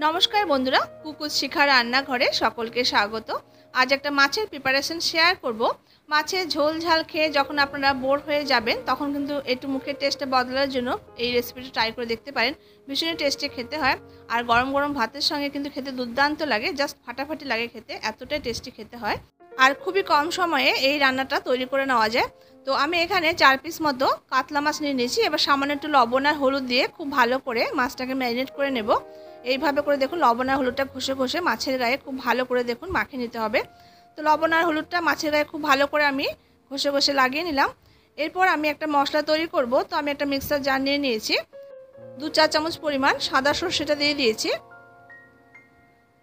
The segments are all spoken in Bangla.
নমস্কার বন্ধুরা, কুকুর শিখা রান্নাঘরে সকলকে স্বাগত। আজ একটা মাছের প্রিপারেশন শেয়ার করব। মাছের ঝোল ঝাল খেয়ে যখন আপনারা বোর হয়ে যাবেন তখন কিন্তু একটু মুখের টেস্টে বদলার জন্য এই রেসিপিটা ট্রাই করে দেখতে পারেন। ভীষণই টেস্টি খেতে হয় আর গরম গরম ভাতের সঙ্গে কিন্তু খেতে দুর্দান্ত লাগে, জাস্ট ফাটাফাটি লাগে খেতে, এতটাই টেস্টি খেতে হয়। আর খুবই কম সময়ে এই রান্নাটা তৈরি করে নেওয়া যায়। তো আমি এখানে 4 পিস মতো কাতলা মাছ নিয়ে নিয়েছি। এবার সামান্য একটু লবণ আর হলুদ দিয়ে খুব ভালো করে মাছটাকে ম্যারিনেট করে নেব। এইভাবে করে দেখুন লবণ আর হলুদটা ঘষে ঘষে মাছের গায়ে খুব ভালো করে দেখুন মাখিয়ে নিতে হবে। তো লবণ আর হলুদটা মাছের গায়ে খুব ভালো করে আমি ঘষে ঘষে লাগিয়ে নিলাম। এরপর আমি একটা মশলা তৈরি করব। তো আমি একটা মিক্সার জার নিয়ে নিয়েছি, 2-4 চামচ পরিমাণ সাদা সর্ষেটা দিয়ে দিয়েছি,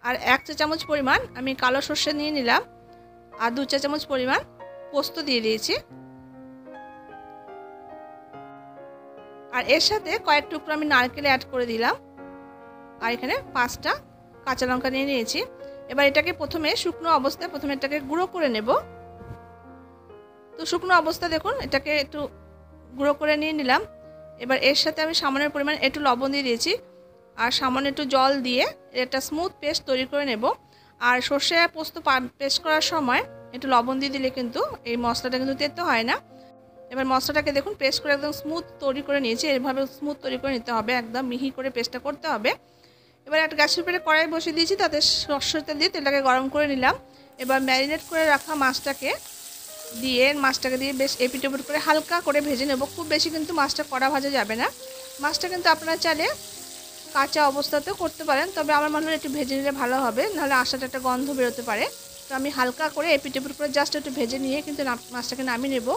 আর 1 চা চামচ পরিমাণ আমি কালো সর্ষে নিয়ে নিলাম, আর 2 চা চামচ পরিমাণ পোস্ত দিয়ে দিয়েছি, আর এর সাথে কয়েক টুকরো আমি নারকেল অ্যাড করে দিলাম, আর এখানে 5টা কাঁচা লঙ্কা নিয়ে নিয়েছি। এবার এটাকে প্রথমে শুকনো অবস্থায় এটাকে গুঁড়ো করে নেব। তো শুকনো অবস্থা দেখুন এটাকে একটু গুঁড়ো করে নিয়ে নিলাম। এবার এর সাথে আমি সামান্য পরিমাণ একটু লবণ দিয়ে দিয়েছি, আর সামান্য একটু জল দিয়ে একটা স্মুথ পেস্ট তৈরি করে নেব। আর সর্ষে আর পোস্ত পেস্ট করার সময় একটু লবণ দিয়ে দিলে কিন্তু এই মশলাটা কিন্তু তেতো হয় না। এবার মশলাটাকে দেখুন পেস্ট করে একদম স্মুথ তৈরি করে নিয়েছি। এভাবে স্মুথ তৈরি করে নিতে হবে, একদম মিহি করে পেস্টটা করতে হবে। এবার একটা গ্যাসের উপরে কড়াই বসিয়ে দিয়েছি, তাতে সরষের তেল দিয়ে তেলটাকে গরম করে নিলাম। এবার ম্যারিনেট করে রাখা মাছটাকে দিয়ে বেশ এপিট ওপিট করে হালকা করে ভেজে নেব। খুব বেশি কিন্তু মাছটা কড়া ভাজা যাবে না। মাছটা কিন্তু আপনারা চাইলে কাঁচা অবস্থাতেও করতে পারেন, তবে আমার মনে হয় একটু ভেজে নিলে ভালো হবে, নাহলে আশাটা একটা গন্ধ বেরোতে পারে। তো আমি হালকা করে এপিট ওপিট করে জাস্ট একটু ভেজে নিয়ে কিন্তু মাছটাকে নামিয়ে নেব।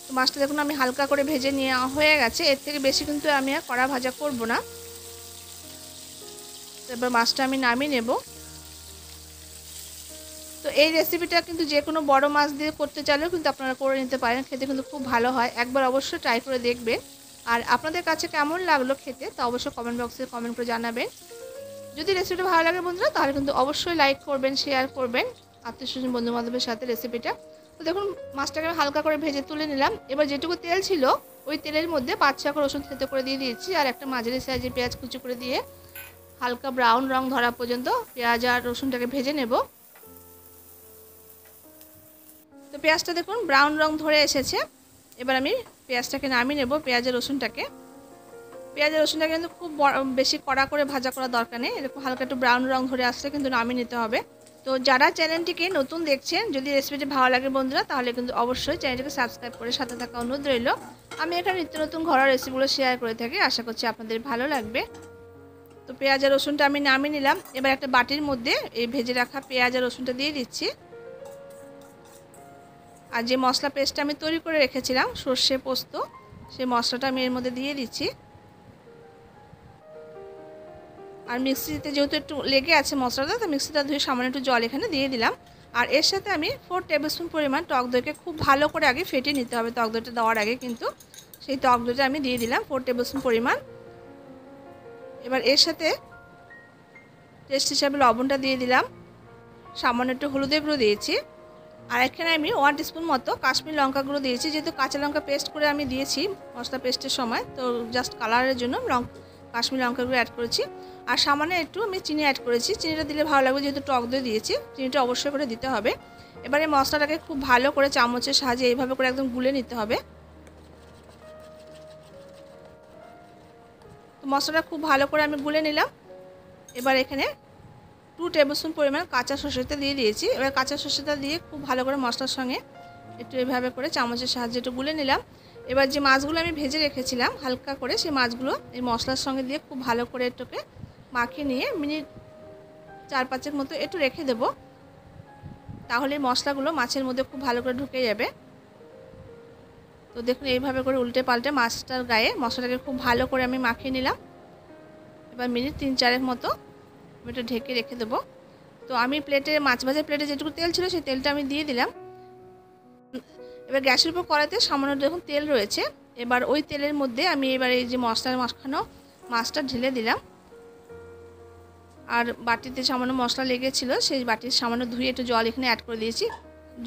তো মাছটা দেখুন আমি হালকা করে ভেজে নেওয়া হয়ে গেছে। এর থেকে বেশি কিন্তু আমি আর কড়া ভাজা করব না। এবার মাছটা আমি নামিয়ে নেব। তো এই রেসিপিটা কিন্তু যে কোনো বড় মাছ দিয়ে করতে চাইলেও কিন্তু আপনারা করে নিতে পারেন, খেতে কিন্তু খুব ভালো হয়। একবার অবশ্যই ট্রাই করে দেখবেন। আর আপনাদের কাছে কেমন লাগলো খেতে তা অবশ্যই কমেন্ট বক্সে কমেন্ট করে জানাবেন। যদি রেসিপিটা ভালো লাগে বন্ধুরা তাহলে কিন্তু অবশ্যই লাইক করবেন, শেয়ার করবেন আত্মীয়স্বজন বন্ধু বান্ধবের সাথে রেসিপিটা। তো দেখুন মাছটাকে হালকা করে ভেজে তুলে নিলাম। এবার যেটুকু তেল ছিল ওই তেলের মধ্যে 5-6 রসুন থেতো করে দিয়ে দিয়েছি, আর একটা মাঝারি সাইজের পেঁয়াজ কুচি করে দিয়ে হালকা ব্রাউন রং ধরা পর্যন্ত পেঁয়াজ আর রসুনটাকে ভেজে নেব। তো পেঁয়াজটা দেখুন ব্রাউন রং ধরে এসেছে। এবার আমি পেঁয়াজটাকে নামিয়ে নেব। পেঁয়াজ আর রসুনটাকে কিন্তু খুব বেশি কড়া করে ভাজা করা দরকার নেই, এরকম হালকা একটু ব্রাউন রং ধরে আসলে কিন্তু নামিয়ে নিতে হবে। তো যারা চ্যানেলটিকে নতুন দেখছেন, যদি রেসিপিটি ভালো লাগে বন্ধুরা তাহলে কিন্তু অবশ্যই চ্যানেলটিকে সাবস্ক্রাইব করে সাথে থাকা অনুরোধ রইল। আমি এখানে নিত্য নতুন ঘরোয়া রেসিপিগুলো শেয়ার করে থাকি, আশা করছি আপনাদের ভালো লাগবে। তো পেঁয়াজ আর রসুনটা আমি নামিয়ে নিলাম। এবার একটা বাটির মধ্যে এই ভেজে রাখা পেঁয়াজ আর রসুনটা দিয়ে দিচ্ছি, আর যে মশলা পেস্টটা আমি তৈরি করে রেখেছিলাম সর্ষে পোস্ত, সেই মশলাটা আমি এর মধ্যে দিয়ে দিচ্ছি। আর মিক্সিতে যেহেতু একটু লেগে আছে মশলাটা, তো মিক্সিটা ধুয়ে সামান্য একটু জল এখানে দিয়ে দিলাম। আর এর সাথে আমি 4 টেবিলস্পুন পরিমাণ টক দইকে খুব ভালো করে আগে ফেটিয়ে নিতে হবে। টক দইটা দেওয়ার আগে কিন্তু সেই টক দইটা আমি দিয়ে দিলাম 4 টেবিলস্পুন পরিমাণ। এবার এর সাথে টেস্ট হিসাবে লবণটা দিয়ে দিলাম, সামান্য একটু হলুদের গুঁড়ো দিয়েছি, আর এখানে আমি 1 টিস্পুন মতো কাশ্মীরি লঙ্কা গুঁড়ো দিয়েছি। যেহেতু কাঁচা লঙ্কা পেস্ট করে আমি দিয়েছি মশলা পেস্টের সময়, তো জাস্ট কালারের জন্য কাশ্মীরি লঙ্কা গুঁড়ো অ্যাড করেছি। আর সামান্য একটু আমি চিনি অ্যাড করেছি, চিনিটা দিলে ভালো লাগবে, যেহেতু টক দই দিয়েছি চিনিটা অবশ্যই করে দিতে হবে। এবারে মশলাটাকে খুব ভালো করে চামচের সাহায্যে এইভাবে করে একদম গুলে নিতে হবে। তো মশলাটা খুব ভালো করে আমি গুলে নিলাম। এবার এখানে 2 টেবিলস্পুন পরিমাণ কাঁচা সর্ষেটা দিয়ে দিয়েছি। এবার কাঁচা সর্ষেটা দিয়ে খুব ভালো করে মশলার সঙ্গে একটু এভাবে করে চামচের সাহায্যে একটু গুলে নিলাম। এবার যে মাছগুলো আমি ভেজে রেখেছিলাম হালকা করে, সেই মাছগুলো এই মশলার সঙ্গে দিয়ে খুব ভালো করে এটাকে মাখিয়ে নিয়ে মিনিট 4-5 মতো একটু রেখে দেব, তাহলে মশলাগুলো মাছের মধ্যে খুব ভালো করে ঢুকে যাবে। তো দেখুন এইভাবে করে উল্টে পাল্টে মাছটার গায়ে মশলাটাকে খুব ভালো করে আমি মাখিয়ে নিলাম। এবার মিনিট 3-4 মতো আমি এটা ঢেকে রেখে দেবো। তো আমি মাছ ভাজার প্লেটে যেটুকু তেল ছিল সেই তেলটা আমি দিয়ে দিলাম। এবার গ্যাসের উপর কড়াইতে সামান্য দেখুন তেল রয়েছে। এবার ওই তেলের মধ্যে আমি এবার এই যে মশলার মাখানো মাছটা ঢেলে দিলাম, আর বাটিতে সামান্য মশলা লেগেছিল সেই বাটির সামান্য ধুয়ে একটু জল এখানে অ্যাড করে দিয়েছি।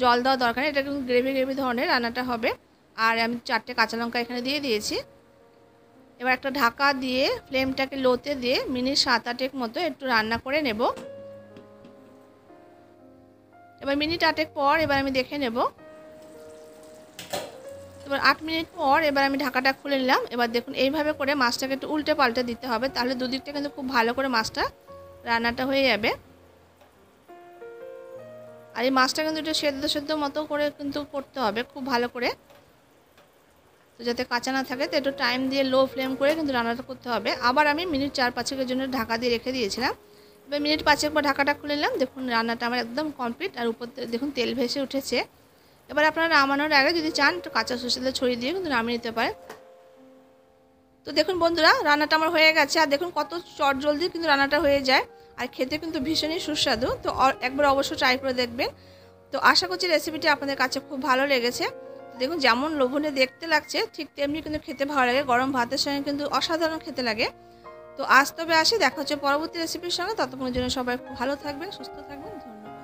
জল দেওয়া দরকার নেই, এটা কিন্তু গ্রেভি ধরনের রান্নাটা হবে। আর আমি 4টে কাঁচা লঙ্কা এখানে দিয়ে দিয়েছি। এবার একটা ঢাকা দিয়ে ফ্লেমটাকে লোতে দিয়ে মিনিট 7-8 মতো একটু রান্না করে নেব। এবার মিনিট 8 পর এবার আমি দেখে নেব। এবার 8 মিনিট পর এবার আমি ঢাকাটা খুলে নিলাম। এবার দেখুন এইভাবে করে মাছটাকে একটু উল্টে পাল্টে দিতে হবে, তাহলে দুদিকটা কিন্তু খুব ভালো করে মাছটা রান্নাটা হয়ে যাবে। আর এই মাছটা কিন্তু একটু সেদ্ধ মতো করে কিন্তু করতে হবে খুব ভালো করে, তো যাতে কাঁচা না থাকে। তো একটু টাইম দিয়ে লো ফ্লেম করে কিন্তু রান্নাটা করতে হবে। আবার আমি মিনিট 4-5 জন্য ঢাকা দিয়ে রেখে দিয়েছিলাম। এবার মিনিট 5 পর ঢাকাটা খুলে নিলাম। দেখুন রান্নাটা আমার একদম কমপ্লিট, আর উপর দেখুন তেল ভেসে উঠেছে। এবার আপনারা নামানোর আগে যদি চান একটু কাঁচা সরষের তেল ছড়িয়ে দিয়ে কিন্তু নামিয়ে নিতে পারেন। তো দেখুন বন্ধুরা, রান্নাটা আমার হয়ে গেছে। আর দেখুন কত চটজলদি কিন্তু রান্নাটা হয়ে যায়, আর খেতে কিন্তু ভীষণই সুস্বাদু। তো একবার অবশ্যই ট্রাই করে দেখবেন। তো আশা করছি রেসিপিটি আপনাদের কাছে খুব ভালো লেগেছে। দেখুন যেমন লোভনীয় দেখতে লাগছে, ঠিক তেমনি কিন্তু খেতে ভালো লাগে। গরম ভাতের সঙ্গে কিন্তু অসাধারণ খেতে লাগে। তো আজ তবে আসি, দেখা হচ্ছে পরবর্তী রেসিপির সঙ্গে। ততক্ষণের জন্য সবাই খুব ভালো থাকবেন, সুস্থ থাকবেন।